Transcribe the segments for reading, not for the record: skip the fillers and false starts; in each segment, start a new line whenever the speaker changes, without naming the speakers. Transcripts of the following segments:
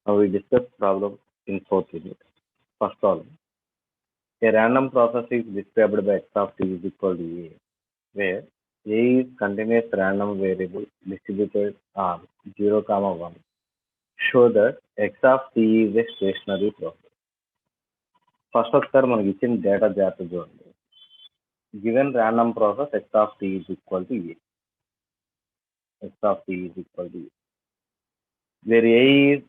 Now we discuss problem in fourth unit. First problem. A random process is described by x of t is equal to a, where a is continuous random variable distributed on 0, 1. Show that x of t is a stationary process. First ఒకసారి మనకి ఇచ్చిన data జాగ్రత్త చూడండి. Given random process x of t is equal to a. X of t is equal to a. Where a is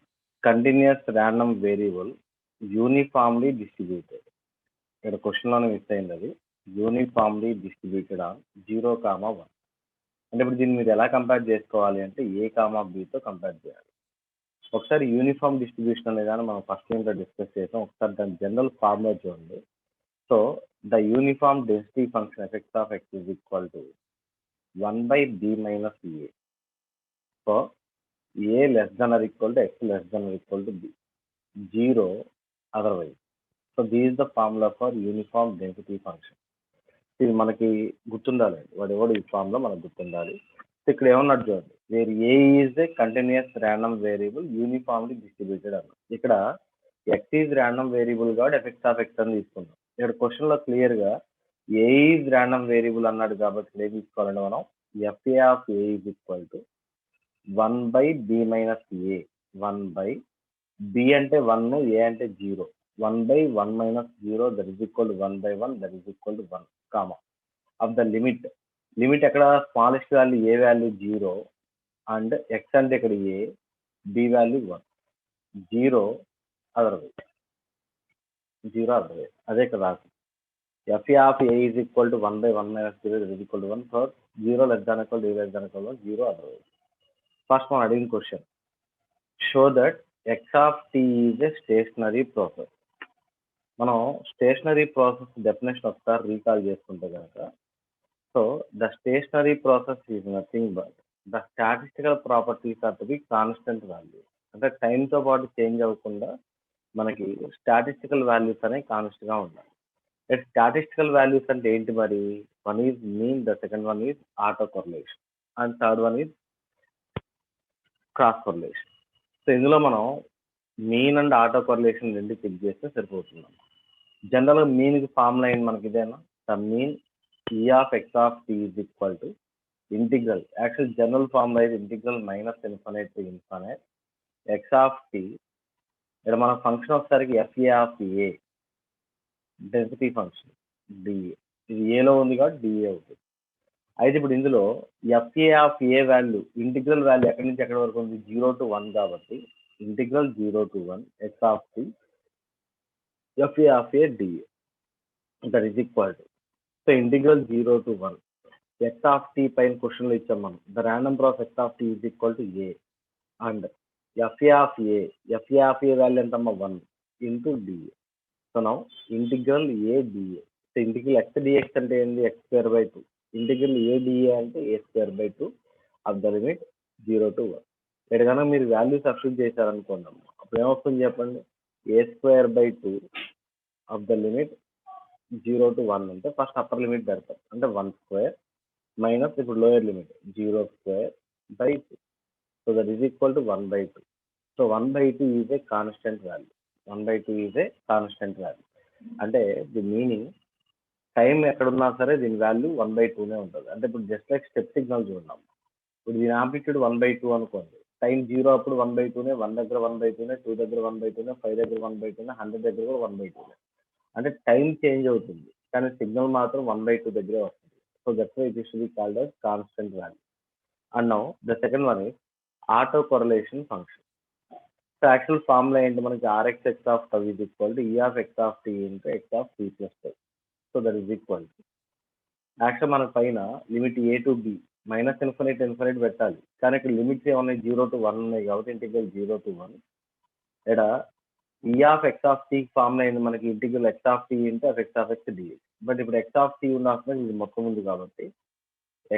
continuous random variable uniformly distributed. ఇక్కడ క్వశ్చన్లోనే miss అయింది అది uniformly distributed on 0, 1. అంటే ఇప్పుడు దీన్ని మీరు ఎలా కంపేర్ చేసుకోవాలి అంటే ఏ కామా బితో కంపేర్ చేయాలి. ఒకసారి యూనిఫామ్ డిస్ట్రిబ్యూషన్ అనే దాన్ని మనం ఫస్ట్ యూనిట్లో డిస్కస్ చేసాం. ఒకసారి దాని జనరల్ ఫార్ములా చూడండి. So the uniform density function effects of X is equal to 1/b minus a. So a less than or equal to x less than or equal to b. 0 otherwise. So this is the formula for uniform density function. ఇది మనకి గుర్తుండాలి, వాడెవడు ఈ formula మనకు గుర్తుండాలి. ఇక్కడ ఏమన్నాడు చూడండి, where A is a continuous random variable uniformly distributed అన్న. ఇక్కడ ఎక్స్ ఈజ్ ర్యాండమ్ వేరియబుల్ కాబట్టి ఎఫెక్ట్స్ ఆఫ్ ఎక్స్ అని తీసుకుందాం. ఇక్కడ క్వశ్చన్ లో క్లియర్ గా ఏ ఈజ్ ర్యాండమ్ వేరియబుల్ అన్నాడు కాబట్టి ఇక్కడ ఏం తీసుకోవాలంటే మనం FA of A is equal to 1/b minus a. 1/b అంటే 1, a అంటే 0. 1/1 minus 0 that is equal to 1/1 that is equal to 1, comma of the limit ఎక్కడ smallest value A value 0 and X అంటే ఇక్కడ ఏ, బి వాల్యూ 1, 0 అదర్వైజ్. అదే ఇక్కడ రాసి FA of A is equal to 1/1 minus 0 that is equal to 1 for 0 less than equal to a less than equal to 0 otherwise. First మనం అడిగిన question, show that X of tea is a stationary process. మనం stationary process definition ఒకసారి recall చేసుకుంటే కనుక, so the stationary process is nothing but the statistical properties are to be constant value. అంటే టైంతో పాటు change అవ్వకుండా మనకి స్టాటిస్టికల్ వాల్యూస్ అనేవి కాన్స్టెంట్గా ఉండాలి. స్టాటిస్టికల్ వాల్యూస్ అంటే ఏంటి మరి? One is mean, the second one is auto correlation and third one is cross correlation. So ఇందులో మనం మీన్ అండ్ ఆటో కొరిలేషన్ రెండు చెక్ చేస్తే సరిపోతుంది. జనరల్గా మీన్కి ఫార్ములా ఏంటి మనకి ఇదేనా? The mean E of X of tea is equal to integral, actual general formula ఇది integral -∞ to ∞ X of T. ఇక్కడ మన ఫంక్షన్ వచ్చేసరికి F A of A density function D A, ఇది ఏలో ఉంది కాబట్టి డిఏ అవుతుంది. అయితే ఇప్పుడు ఇందులో FA of A value integral value ఎక్కడి నుంచి ఎక్కడి వరకు ఉంది? 0 to 1 కాబట్టి integral 0 to 1 X of T FA of A DA that is equal to, so integral 0 to 1 X of T పైన క్వశ్చన్లో ఇచ్చాం మనం. The random process X of tea is equal to A and FA of A value ఎంతమ్మా 1 into DA. So now integral A DA. So integral X D X అంటే ఏంటి? x²/2. Integral A DA అంటే a²/2 of the limit 0 to 1. ఇక్కడ కనుక మీరు value substitute చేశారనుకోండి, అప్పుడు ఏమొస్తుంది చెప్పండి? a²/2 of the limit 0 to 1 అంటే ఫస్ట్ అప్పర్ లిమిట్ పెడతాం, అంటే 1² మైనస్ ఇప్పుడు lower limit 0²/2. So that is equal to 1/2. So 1/2 is a constant value. 1/2 is a constant value అంటే ది మీనింగ్ టైం ఎక్కడున్నా సరే దీని వాల్యూ 1/2నే ఉంటుంది. అంటే ఇప్పుడు జస్ట్ లైక్ స్టెప్ సిగ్నల్ చూద్దాం. ఇప్పుడు దీని ఆంప్లిట్యూడ్ 1/2 అనుకోండి. టైం 0 అప్పుడు 1/2నే, 1 దగ్గర 1/2నే, 2 దగ్గర 1/2నే, 5 దగ్గర 1/2నే, 100 దగ్గర కూడా 1/2నే. అంటే టైం చేంజ్ అవుతుంది కానీ సిగ్నల్ మాత్రం 1/2 దగ్గరే వస్తుంది. So that's why it is to be called as constant value. And now the second one is auto correlation function. So actual formula ఏంటి మనకి? R X X of tau is equal to E of X of tea into X of tea plus tau. So that is equal to, actual మన పైన limit A to be -∞ పెట్టాలి, కానీ ఇక్కడ limits ఏమన్నాయి? 0 to 1 ఉన్నాయి కాబట్టి integral 0 to 1. ఇక్కడ E of X of T formula ఏంటి మనకి? Integral X of tea into X of X DA. But ఇప్పుడు ఎక్స్ ఆఫ్ టీ ఉన్న ఇది మొత్తం ఉంది కాబట్టి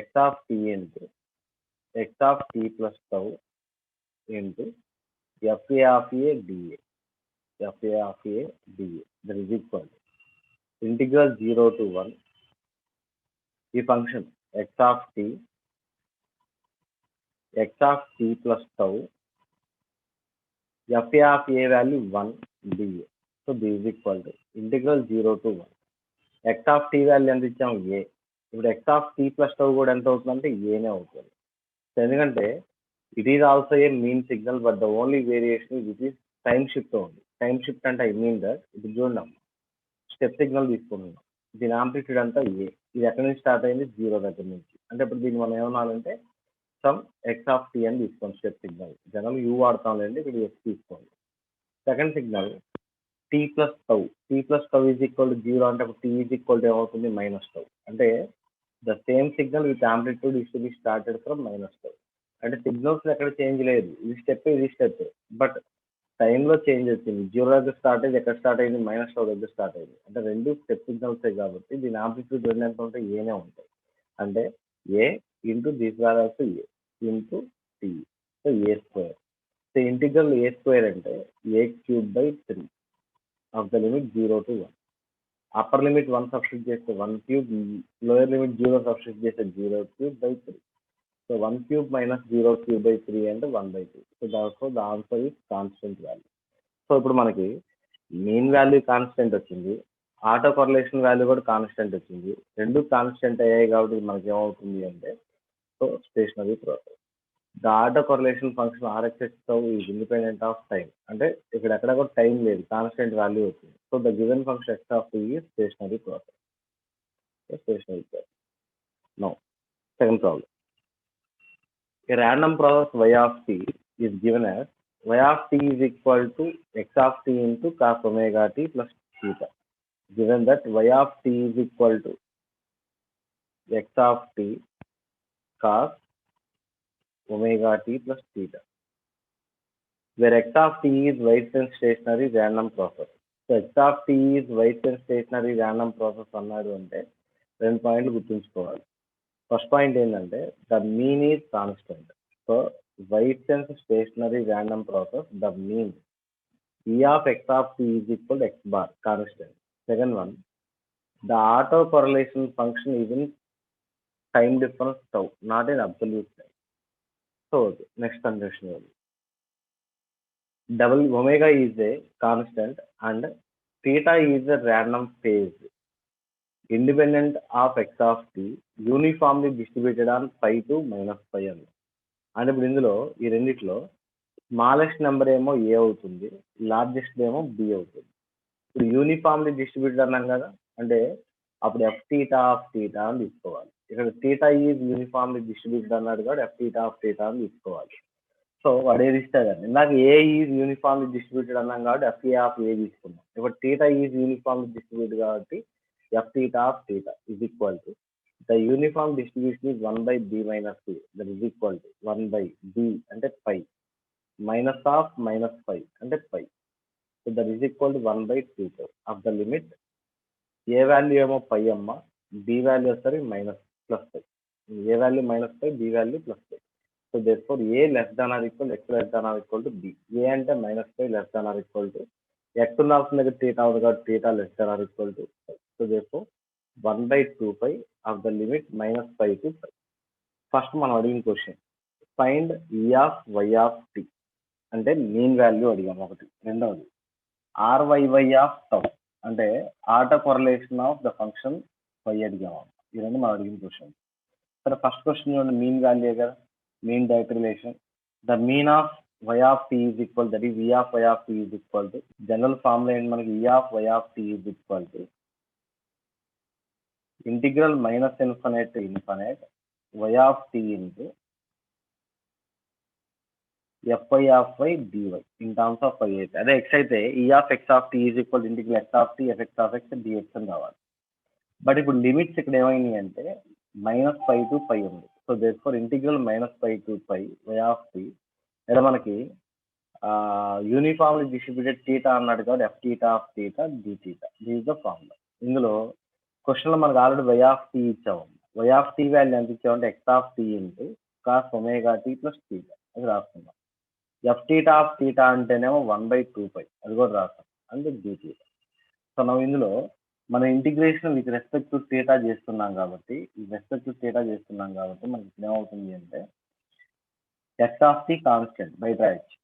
X of tea into X of tea plus tau into FA of A DA that is equal to integral 0 to 1 ఈ function X of tea plus tau fa of a value 1 dA. So this is equal to integral 0 to 1. x of t value ఎంత ఇచ్చాం a. ఇప్పుడు x of t plus tau కూడా ఎంత అవుతుందంటే ఏనే అవుతుంది. ఎందుకంటే it is also a mean signal but the only variation it is time shift ఉంది. టైం షిఫ్ట్ అంటే ఐ మీన్ దట్ ఇప్పుడు చూడండి స్టెప్ సిగ్నల్ తీసుకుంటున్నాం. దీని ఆంప్లిట్యూడ్ అంతా ఏ. ఇది ఎక్కడి నుంచి స్టార్ట్ అయింది 0 దగ్గర నుంచి. అంటే ఇప్పుడు దీన్ని మనం ఏమన్నానంటే సమ్ ఎక్స్ ఆఫ్ టీ అని తీసుకోండి స్టెప్ సిగ్నల్. జనరల్ యూ వాడతాంలేండి, ఇక్కడ ఎక్స్ తీసుకోండి. Second signal t plus tau. T plus tau is equal to 0 అంటే అప్పుడు టీ ఈజ్ ఈక్వల్ టు ఏమవుతుంది మైనస్ టౌ. అంటే the same signal with amplitude is to be started from minus tau. అంటే signals ఎక్కడ change లేదు, ఇది step ఇది step, but టైంలో చేంజ్ వచ్చింది. 0 దగ్గర స్టార్ట్ అయ్యి ఎక్కడ స్టార్ట్ అయింది మైనస్ టౌ దగ్గర స్టార్ట్ అయింది. అంటే రెండు స్టెప్ సిగ్నల్సే కాబట్టి దీని ఆంప్లిట్యూడ్ రెండు ఎంత ఉంటాయి ఏనే ఉంటాయి. అంటే A into this values A into T. So A square. So integral A square అంటే A cube by 3 of the limit 0 to 1. Upper limit 1 substitute చేస్తే 1 క్యూబ్, లోయర్ లిమిట్ 0 సబ్స్టిట్యూట్ చేస్తే 0 cube by 3. So 1 cube minus 0 cube by 3 అంటే 1/2. So దాంట్లో the answer is constant value. So ఇప్పుడు మనకి mean value constant వచ్చింది, auto correlation value కూడా constant వచ్చింది. రెండు కాన్స్టెంట్ అయ్యాయి కాబట్టి మనకి ఏమవుతుంది అంటే so stationary process. The auto correlation function RXX tau is independent of time. అంటే ఇక్కడ ఎక్కడ కూడా టైం లేదు, కాన్స్టెంట్ వాల్యూ వచ్చింది. So the given function X of tea is stationary process. Stationary process. No second problem. A random process y of t is given as y of t is equal to x of t into cos omega t plus theta. Given that y of t is equal to x of t cos omega t plus theta, where x of t is Weissen's stationary random process. So x of t is Weissen's stationary random process అన్నాడు అంటే రెండు పాయింట్లు గుర్తుంచుకోవాలి. First point ఏంటంటే the mean is constant. So Weissen's stationary random process, the mean E of x of t is equal to x bar, constant. Second one, the autocorrelation function is in time difference tau, not in absolute time. So next condition, double omega is a constant and theta is a random phase independent of x of t, uniformly distributed on pi to minus pi అని. అంటే ఇప్పుడు ఇందులో ఈ రెండిట్లో smallest number ఏమో ఏ అవుతుంది, largest ఏమో B అవుతుంది. ఇప్పుడు యూనిఫామ్లీ డిస్ట్రిబ్యూటెడ్ అన్నాం కదా, అంటే అప్పుడు ఎఫ్ టీటా ఆఫ్ టీటా అని తీసుకోవాలి. ఇక్కడ టీటా ఈజ్ యూనిఫామ్లీ డిస్ట్రిబ్యూటెడ్ అన్నాడు కాబట్టి ఎఫ్ టీటా ఆఫ్ టీటా అని తీసుకోవాలి. సో వాడు ఏది ఇస్తాడండి, నాకు ఏ ఈజ్ యూనిఫామ్లీ డిస్ట్రిబ్యూటెడ్ అన్నాం కాబట్టి ఎఫ్ఏ ఆఫ్ ఏ తీసుకున్నాం. ఇప్పుడు టీటా ఈజ్ యూనిఫామ్లీ డిస్ట్రిబ్యూటెడ్ కాబట్టి F theta of theta is equal to the uniform distribution is 1/b minus c, that is equal to 1/b అంటే pi minus of minus pi అంటే pi. So that is equal to 1/2 of the limit A value ఏమో pi అమ్మ, B value వస్తుంది minus plus pi. A value minus pi, B value plus pi. So therefore a less than or equal x less than or equal to b. a అంటే minus pi less than or equal to x ఉన్న theta ఉంది కాబట్టి theta less than or equal to. So therefore 1/2 of the limit minus pi to pi. First మనం అడిగిన question find E of y of t అంటే mean value అడిగాము ఒకటి. రెండవది RYY of tau అంటే auto correlation of the function y అడిగాము. ఈ రెండు మనం అడిగిన క్వశ్చన్. సరే ఫస్ట్ క్వశ్చన్ చూడండి, మీన్ వాల్యూ కదా, mean direct relation. The mean of y of t is equal, that is e of y of t is equal to, general formula ఏంటి మనకి, e of y of t is equal to integral minus infinite to infinite y of t into fy of y dy in terms of y అయితే అదే x అయితే e of x of t is equal to integral x of t fx of x dx అని రావాలి. But ఇప్పుడు limits ఇక్కడ ఏమైనాయి అంటే minus pi to pi ఉంది. సో therefore ఇంటిగ్రల్ minus pi to pi Y of T ఇక్కడ మనకి యూనిఫామ్లీ డిస్ట్రిబ్యూటెడ్ టీటా అన్నాడు కాబట్టి F theta of theta D theta this the formula. ఇందులో క్వశ్చన్లో మనకు ఆల్రెడీ వై ఆఫ్ టీ ఇచ్చాము. వై ఆఫ్ టీ వాల్యూ ఎంత ఇచ్చామంటే X of tea into cos omega tea plus theta అది రాస్తున్నాం. ఎఫ్ టీటా ఆఫ్ టీటా అంటేనేమో 1/2 అది కూడా రాస్తాం అంటే డి టీటా. సో మనం ఇందులో మన integration with respect to theta చేస్తున్నాం కాబట్టి మనకి ఏమవుతుంది అంటే ఎక్స్ ఆఫ్ టీ కాన్స్టెంట్ బయట రాయొచ్చు.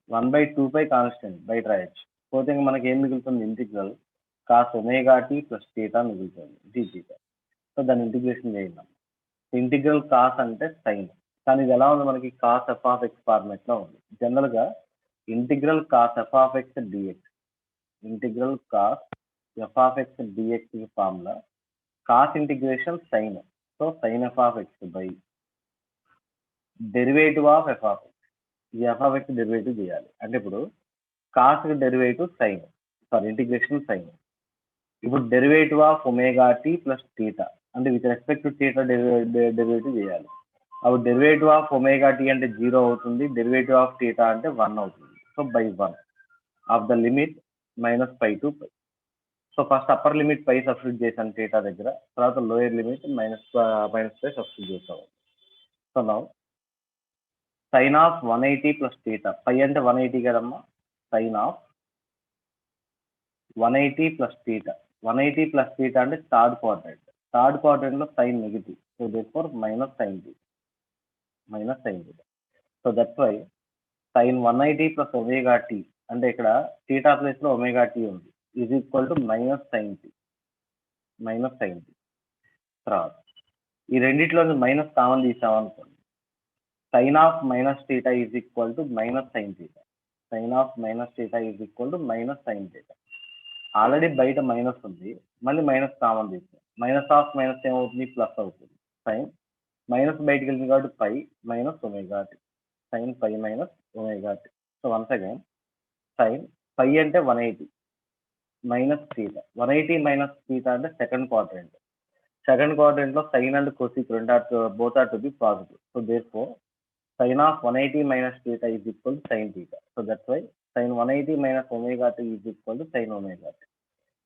1/2π కాన్స్టెంట్ బయట రాయొచ్చు. పోతే ఇంక మనకి ఏం మిగులుతుంది, integral cos omega tea plus theta మిగులుతుంది, డి థీటా. సో దాన్ని ఇంటిగ్రేషన్ చేద్దాం. ఇంటిగ్రల్ కాస్ అంటే సైన్, కానీ ఇది ఎలా ఉంది మనకి, cos f of x format లో ఉంది. జనరల్ గా integral cos f of x dx, integral cos f of x dx formula cos integration sine. So sine f of x by derivative of f of x. ఈ f of x derivative చేయాలి అంటే ఇప్పుడు cos derivative sine, sorry integration sine. ఇప్పుడు derivative of omega tea plus theta అంటే with respect to theta derivative చేయాలి. అప్పుడు derivative of omega t అంటే 0 అవుతుంది, డెరివేటివ్ ఆఫ్ థీటా అంటే 1 అవుతుంది. So by 1 of the limit -π to π. So first upper limit pi substitute చేశాను theta దగ్గర, తర్వాత లోయర్ లిమిట్ -π సబ్స్టిట్యూట్ చేస్తాము. So now sine of 180 plus theta, pi అంటే 180 కదమ్మా, sine of 180 plus theta. 180 plus theta అంటే third quadrant, third quadrant లో sine negative, so therefore minus sine theta. So that's why sine 180 plus omega t అంటే ఇక్కడ theta place లో omega t ఉంది, is equal to minus sine t. తర్వాత ఈ రెండిట్లో minus common తీసామనుకోండి, sine of minus theta is equal to minus sine theta. Sine of minus theta is equal to minus sine theta. Already బయట minus ఉంది, మళ్ళీ minus common తీసాం, minus of minus ఏమవుతుంది, plus అవుతుంది. సైన్ మైనస్ బయటకు వెళ్ళింది కాబట్టి pi minus omega t, sine pi minus omega t. So once again sine pi అంటే 180 మైనస్ థీటా, 180 మైనస్ థీటా అంటే సెకండ్ క్వాడ్రంట్. సెకండ్ క్వాడ్రంట్ లో sine and cosec both are to be positive. So therefore sin of 180 minus theta is equal to sin theta. So that's why sin 180 minus omega t is equal to sin omega t.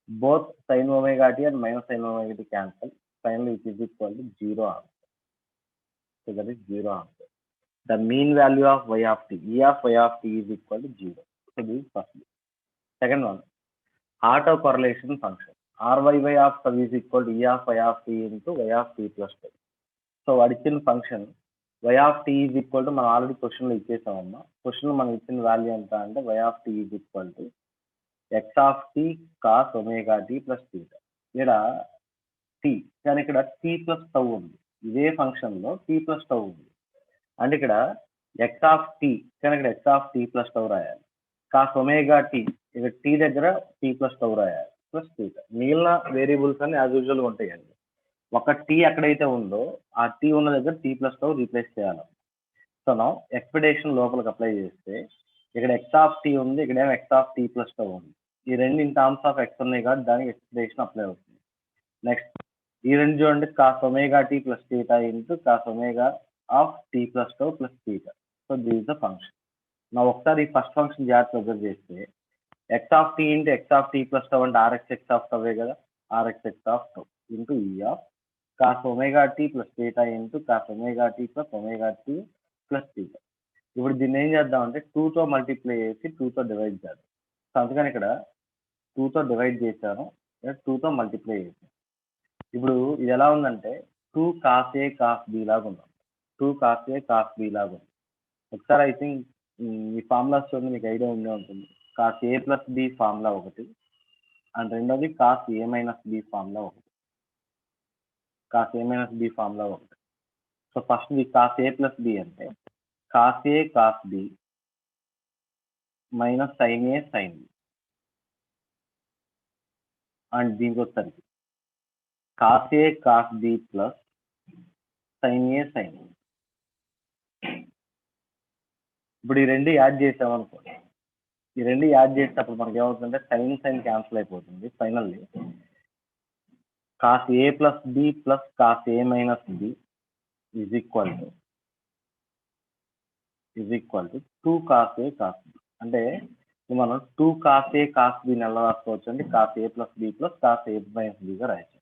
Both sin omega t and minus sin omega t cancel. Finally, it is equal to 0 answer. So that is 0 answer. The mean value of y of t, e of y of t is equal to 0. So this is first. Second one, autocorrelation function. Ryy of tau is equal to e of y of t into y of t plus tau. So what is the function? y of t is equal to మనం already క్వశ్చన్లో ఇచ్చేసామమ్మా. క్వశ్చన్లో మనం ఇచ్చిన value ఎంత అంటే y of t is equal to x of t cos omega t plus theta. ఇక్కడ t కానీ ఇక్కడ t ప్లస్ టౌ ఉంది, ఇదే ఫంక్షన్లో t ప్లస్ టౌ ఉంది అంటే ఇక్కడ x of t కానీ ఇక్కడ x of t plus tau రాయాలి. కాస్ ఒమేగా t ఇక్కడ t దగ్గర t ప్లస్ టౌ రాయాలి ప్లస్ థీటా. మిగిలిన వేరియబుల్స్ అన్ని యాజ్ యూజువల్గా ఉంటాయండి. ఒక టీ ఎక్కడైతే ఉందో ఆ టీ ఉన్న దగ్గర టీ ప్లస్ తో రీప్లేస్ చేయాలి. సో నా ఎక్స్పెక్టేషన్ లోపలికి అప్లై చేస్తే ఇక్కడ ఎక్స్ ఆఫ్ టీ ఉంది, ఇక్కడ ఏమో ఎక్స్ ఆఫ్ టీ ప్లస్ తో ఉంది. ఈ రెండు ఇన్ టర్మ్స్ ఆఫ్ ఎక్స్ ఉన్నాయి కాబట్టి దానికి ఎక్స్పెక్టేషన్ అప్లై అవుతుంది. నెక్స్ట్ ఈ రెండు చూడండి, cos omega tea plus theta into cos omega of tea plus tau plus theta. So this is the function. నా ఒకసారి ఈ ఫస్ట్ ఫంక్షన్ జాగ్రత్త అబ్జర్వ్ చేస్తే x of tea into X of tea plus tau అంటే R X X of టవే కదా, R X X of tau into E of cos omega t plus theta into cos omega t plus omega t plus theta. ఇప్పుడు దీన్ని ఏం చేద్దాం అంటే 2తో multiply చేసి 2తో డివైడ్ చేద్దాం. సో అందుకని ఇక్కడ 2తో డివైడ్ చేశాను, 2తో మల్టిప్లై చేశాను. ఇప్పుడు ఇది ఎలా ఉందంటే 2 cos a cos b లాగా ఉంది, 2 cos a cos b లాగా ఉంది. ఒకసారి ఐ థింక్ ఈ ఫార్ములాస్ చూడండి, మీకు ఐడియా ఉండే ఉంటుంది. cos a plus b formula ఒకటి అండ్ రెండోది cos a minus b formula ఒకటి, cos a minus b formula ఒకటి. So first the cos a plus b అంటే cos a cos b minus sine a sine b and దీనికి వచ్చేసరికి cos a cos b plus sine a sine b. ఇప్పుడు ఈ రెండు add చేసామనుకోండి, ఈ రెండు యాడ్ చేసేటప్పుడు మనకి ఏమవుతుందంటే సైన్ సైన్ క్యాన్సిల్ అయిపోతుంది. Finally cos a plus b plus cos a minus b is equal to 2 cos a cos b. అంటే మనం 2 cos a cos b ని ఎలా రాసుకోవచ్చు అంటే cos a plus b plus cos a minus b గా రాయొచ్చు.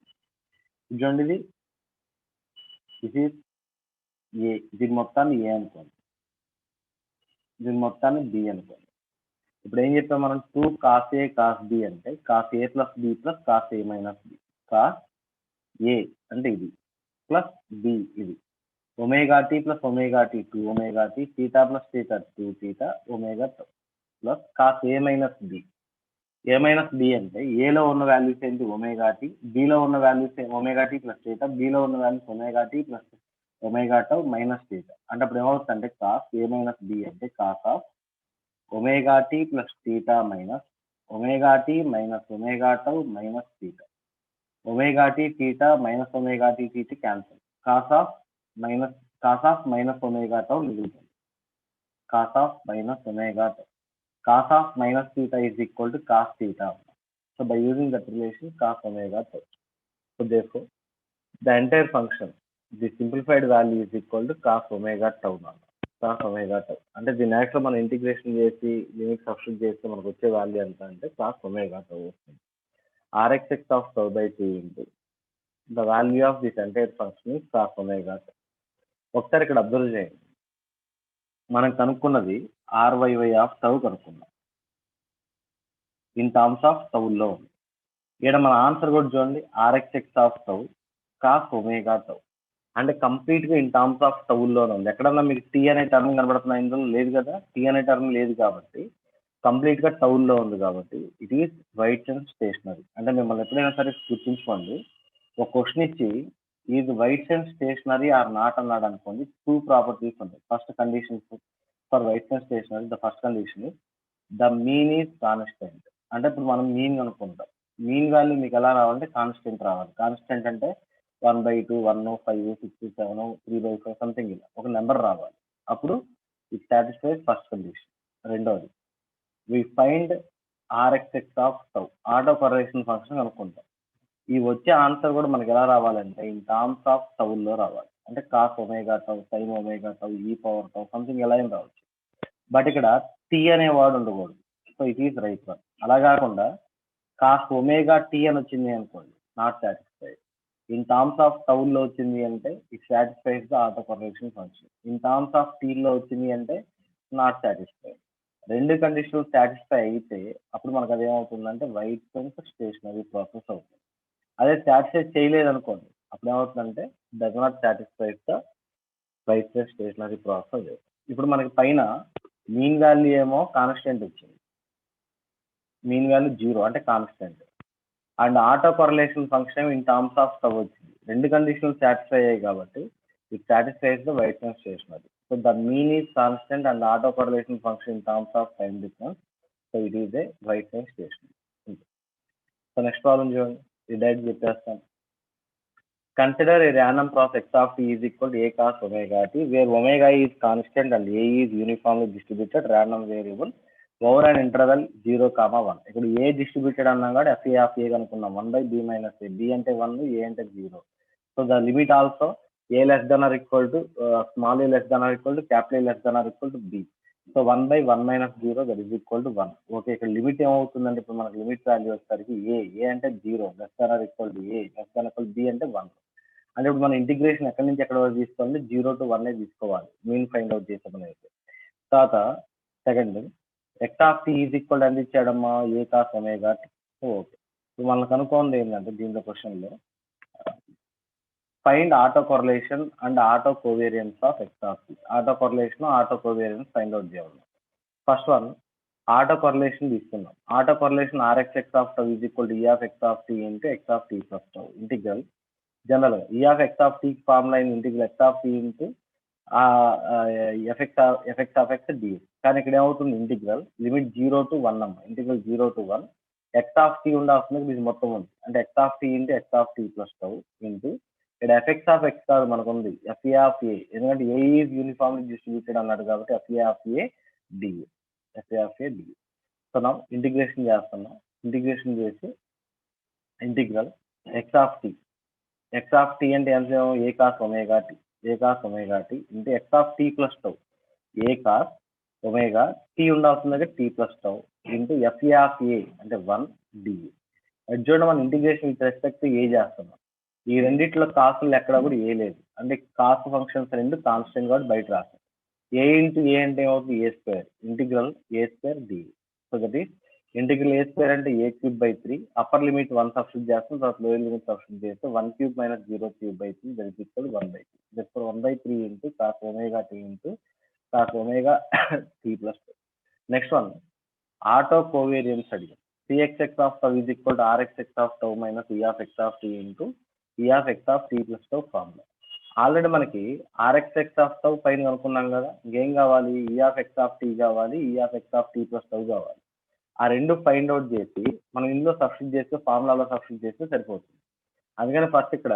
చూడండి ఇది ఏ, దీని మొత్తాన్ని ఏ అనుకోండి, దీని మొత్తాన్ని బి అనుకోండి. ఇప్పుడు ఏం చెప్పాం మనం, 2 cos a cos b అంటే cos a plus b plus cos a minus b. cos a అంటే ఇది ప్లస్ బి ఇది, omega tea plus omega t 2 omega t, theta plus theta 2 theta omega tau. Plus cos a minus b. A minus b అంటే ఏలో ఉన్న values ఏంటి omega t, బిలో ఉన్న values omega tea plus theta, బిలో ఉన్న values omega tea plus omega tau minus theta. అంటే అప్పుడు ఏమవుతుంది అంటే కాస్ ఏ మైనస్ బి అంటే cos of omega tea plus theta minus omega t minus omega tau minus theta. Omega t theta minus omega t theta cancel. Cos of minus omega tau మిగులుతుంది. Cos of minus omega tau. Cos of minus theta is equal to cos theta. So by using that relation cos omega tau. So therefore the entire function, the simplified value is equal to cos omega tau. Cos omega tau. అంటే దీని actual మనం integration చేసి limit substitute చేస్తే మనకు వచ్చే value ఎంత అంటే cos omega tau వస్తుంది. Rxx of tau by 2 into the value of this entire function is cos omega tau. ఒకసారి ఇక్కడ అబ్జర్వ్ చేయండి, మనం కనుక్కున్నది RYY ఆఫ్ టౌ కనుక్కున్నాం ఇన్ టర్మ్స్ ఆఫ్ టౌలో ఉంది. ఇక్కడ మన ఆన్సర్ కూడా చూడండి, RXX of tau cos omega tau. అంటే కంప్లీట్ గా ఇన్ టర్మ్స్ ఆఫ్ టౌల్లోనే ఉంది. ఎక్కడన్నా మీకు టీ అనే టర్మ్ కనబడుతున్నా ఇందులో లేదు కదా, టీ అనే టర్మ్ లేదు కాబట్టి కంప్లీట్ గా టౌల్లో ఉంది కాబట్టి ఇట్ ఈస్ వైట్స్ అండ్ స్టేషనరీ. అంటే మిమ్మల్ని ఎప్పుడైనా సరే గుర్తుంచుకోండి, ఒక క్వశ్చన్ ఇచ్చి ఈజ్ వైట్స్ అండ్ స్టేషనరీ ఆర్ నాట్ అన్నాడు అనుకోండి, 2 ప్రాపర్టీస్ ఉంటాయి. ఫస్ట్ కండిషన్ ఫర్ వైట్స్ అండ్ stationary, the first condition is the mean is constant. అంటే ఇప్పుడు మనం మీన్ కనుక్కుంటాం, మీన్ వాల్యూ మీకు ఎలా రావాలంటే కాన్స్టెంట్ రావాలి. కాన్స్టెంట్ అంటే 1/2, 1, 5, 6, 7, 3/5 సంథింగ్ ఇలా ఒక నెంబర్ రావాలి. అప్పుడు ఇట్ సాటిస్ఫైస్ ఫస్ట్ కండిషన్. రెండోది we find RXX of tau, auto correction function అనుకుంటాం. ఈ వచ్చే ఆన్సర్ కూడా మనకి ఎలా రావాలంటే ఇన్ టర్మ్స్ ఆఫ్ టౌల్లో రావాలి. అంటే cos omega tau, sine omega tau, e power tau something ఎలా అయినా రావచ్చు. బట్ ఇక్కడ టీ అనే వర్డ్ ఉండకూడదు. So it is right one. అలా కాకుండా కాస్ ఒమేగా టీ అని వచ్చింది అనుకోండి, not satisfied. In terms of టౌల్లో వచ్చింది అంటే it satisfies the auto correction function. In terms of టీలో వచ్చింది అంటే నాట్ సాటిస్ఫైడ్. రెండు కండిషన్లు సాటిస్ఫై అయితే అప్పుడు మనకు అది ఏమవుతుందంటే వైట్ అండ్ స్టేషనరీ ప్రాసెస్ అవుతుంది. అదే సాటిస్ఫై చేయలేదు అనుకోండి, అప్పుడు ఏమవుతుందంటే does not satisfy the wide అండ్ స్టేషనరీ ప్రాసెస్. ఇప్పుడు మనకి పైన మీన్ వాల్యూ ఏమో కాన్స్టెంట్ వచ్చింది, మీన్ వాల్యూ 0 అంటే constant, and auto correlation function in terms of tau వచ్చింది. రెండు కండిషన్లు సాటిస్ఫై అయ్యాయి కాబట్టి ఇట్ సాటిస్ఫైస్ ద వైట్ అండ్ stationary. So the mean is constant and auto correlation function in terms of time difference. So it is a wide అండ్ stationary. So next problem చూడండి, ఈ direct చెప్పేస్తాను. Consider a random process x of t is equal to a cos omega t, where omega is constant and a is uniformly distributed random variable over an interval 0, 1. ఇక్కడ a distributed అన్నాం కాబట్టి f a of a కనుక్కున్నాం, 1/b minus a. b అంటే 1, a అంటే 0. So the limit also a less than or equal to small a less than or equal to capital A less than or equal to b. So 1/1 minus 0 that is equal to 1. Okay, ఇక్కడ limit ఏమవుతుందంటే ఇప్పుడు మనకు limit value వచ్చేసరికి a అంటే 0 less than or equal to a less than or equal to b అంటే 1. అంటే ఇప్పుడు మన ఇంటిగ్రేషన్ ఎక్కడి నుంచి ఎక్కడ వరకు తీసుకోవాలి, 0 to 1 తీసుకోవాలి మీన్ ఫైండ్ అవుట్ చేసామని అయితే. తర్వాత second x of tea is equal ఎంత ఇచ్చాడమ్మా, a cos omega t. Okay, ఇప్పుడు మనం కనుక్కోండి ఏంటంటే దీంట్లో క్వశ్చన్లో find auto correlation and auto covariance of X of t. Auto correlation, auto covariance find out చేయాలి. ఫస్ట్ వన్ ఆటో కొరలేషన్ తీసుకుందాం. Auto correlation RXX of tau is equal to E of X of tea into X of tea plus tau integral general E of X of T formula integral X of tea into effects of x d. కానీ ఇక్కడ ఏమవుతుంది, integral limit 0 to 1 అమ్మ, integral 0 to 1 X of t ఉండాల్సింది ఇది మొత్తం ఉంది. అంటే x of tea into X of tea plus tau into ఇక్కడ ఎఫెక్ట్స్ ఆఫ్ ఎక్స్ కాదు మనకు ఉంది ఎఫ్ఏ ఆఫ్ ఏ, ఎందుకంటే ఏ ఈజ్ యూనిఫామ్లీ డిస్ట్రిబ్యూటెడ్ అన్నాడు కాబట్టి FA of A DA, FA of A DA. So నా ఇంటిగ్రేషన్ చేస్తున్నాం, ఇంటిగ్రేషన్ చేసి integral X of t, x of t అంటే ఎంత, a cos omega t, a cos omega t into X of tea plus tau, a cos omega t ఉండాల్సిందే t plus tau into FA of a అంటే 1 DA. చూడండి మనం integration with respect ఏ చేస్తున్నాం, ఈ రెండిట్లో కాసులు ఎక్కడ కూడా ఏ లేదు, అంటే కాస్ ఫంక్షన్స్ రెండు కాన్స్టెంట్ కాబట్టి బయట రాస్తాం. ఏ ఇంటూ ఏ అంటే ఏమవుతుంది, a square integral A square DA. So that is integral A square అంటే a cube by 3, upper limit 1 substitute చేస్తాం, తర్వాత లోయర్ లిమిట్ సబ్స్టిట్యూట్ చేస్తే 1 cube minus 0 cube by 3 that is equal to 1/3. Therefore 1/3 into cos omega t into cos omega t plus 2. Next one auto covariance అడిగాం. Cxx of tau is equal to Rxx of tau minus E of x of t into E of x of t plus tau formula. Already మనకి Rxx of tau పైన కనుక్కున్నాం కదా, ఇంకేం కావాలి, E of x of t కావాలి, E of x of t plus tau కావాలి. ఆ రెండు find out చేసి మనం ఇందులో సబ్స్టిట్యూట్ చేస్తే ఫార్ములాలో సబ్స్టిట్యూట్ చేస్తే సరిపోతుంది. అందుకని ఫస్ట్ ఇక్కడ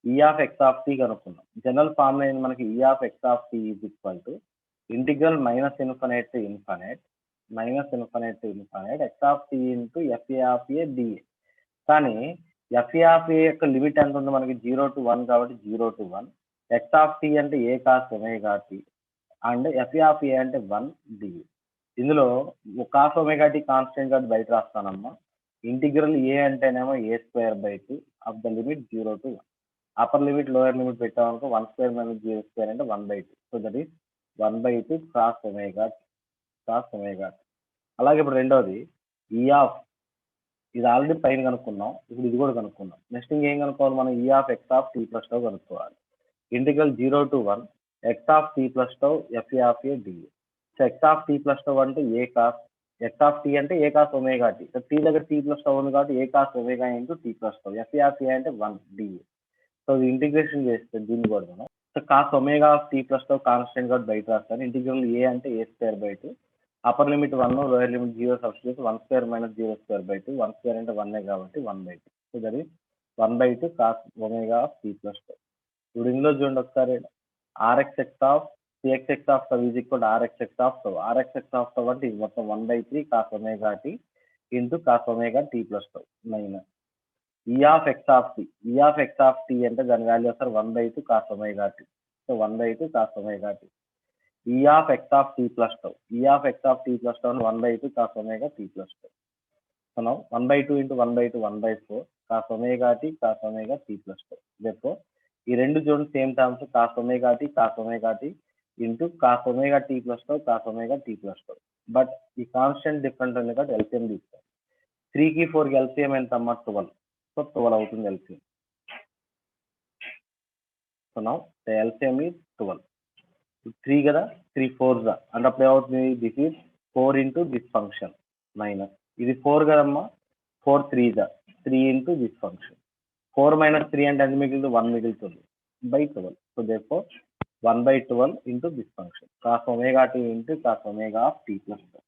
E of x of t కనుక్కున్నాం. జనరల్ ఫార్ములా ఏంటి మనకి, E of x of t is equal to integral minus infinite to infinite x of t into FA of a dA. కానీ FA of a యొక్క limit ఎంత ఉంది మనకి, 0 to 1 కాబట్టి 0 to 1. x of t అంటే a cos omega t and FA of a అంటే 1 dA. ఇందులో cos omega t constant కాబట్టి బయట రాస్తానమ్మా. ఇంటిగ్రల్ a అంటేనేమో a²/2 of the limit 0 to 1. Upper limit lower limit పెట్టామనుకో 1² - 0² అంటే 1/2. So that is 1/2 cos omega t. అలాగే ఇప్పుడు రెండోది E ఆఫ్, ఇది ఆల్రెడీ పైన కనుక్కున్నాం, ఇప్పుడు ఇది కూడా కనుక్కున్నాం. నెక్స్ట్ ఇంకేం కనుక్కోవాలి మనం, E of x of t plus tau కనుక్కోవాలి. Integral 0 to 1 x of t plus tau FA of a dA. So x of t plus tau అంటే a cos, x of t అంటే a cos omega t. So t దగ్గర t plus tau ఉంది కాబట్టి a cos omega into t plus tau. FA of a అంటే 1 dA. So ఇది integration చేస్తే దీన్ని కూడా మనం, so cos omega of t plus tau constant కాబట్టి బయట రాస్తాను. ఇంటిగ్రల్ a అంటే a²/2, upper limit 1, lower limit 0 substitute 1² - 0²/2. 1² అంటే 1 కాబట్టి 1/2. So that is 1/2 cos omega of t plus tau. ఇప్పుడు ఇందులో చూడండి ఒకసారి, Rxx of Cxx of tau is equal to Rxx of tau. Rxx of tau అంటే ఇది మొత్తం 1/3 cos omega t into cos omega t plus tau minus E of x of t. E of x of t అంటే దాని value వస్తారు 1/2 cos omega t. So 1/2 cos omega t. E of x of t plus tau. E of x of t plus tau 1/2 cos omega t plus tau. So now 1/2 into 1/2 1/4 cos omega t plus tau. Therefore ఈ రెండు చూడండి same terms, cos omega t into cos omega t plus tau. But ఈ constant different ఉంది కాబట్టి LCM తీసుకోవాలి. 3కి 4కి LCM ఎంత అమ్మా, 12. సో 12 అవుతుంది LCM. So now the LCM is 12. 3 కదా, 3 4s అంటే అప్పుడు ఏమవుతుంది, this is 4 into this function minus ఇది 4 కదమ్మా, 4 3s 3 into దిస్ ఫంక్షన్. 4 - 3 అంటే ఎంత మిగులుతుంది, 1 మిగులుతుంది by 12. So therefore 1/12 into this function cos omega t into cos omega of t plus tau.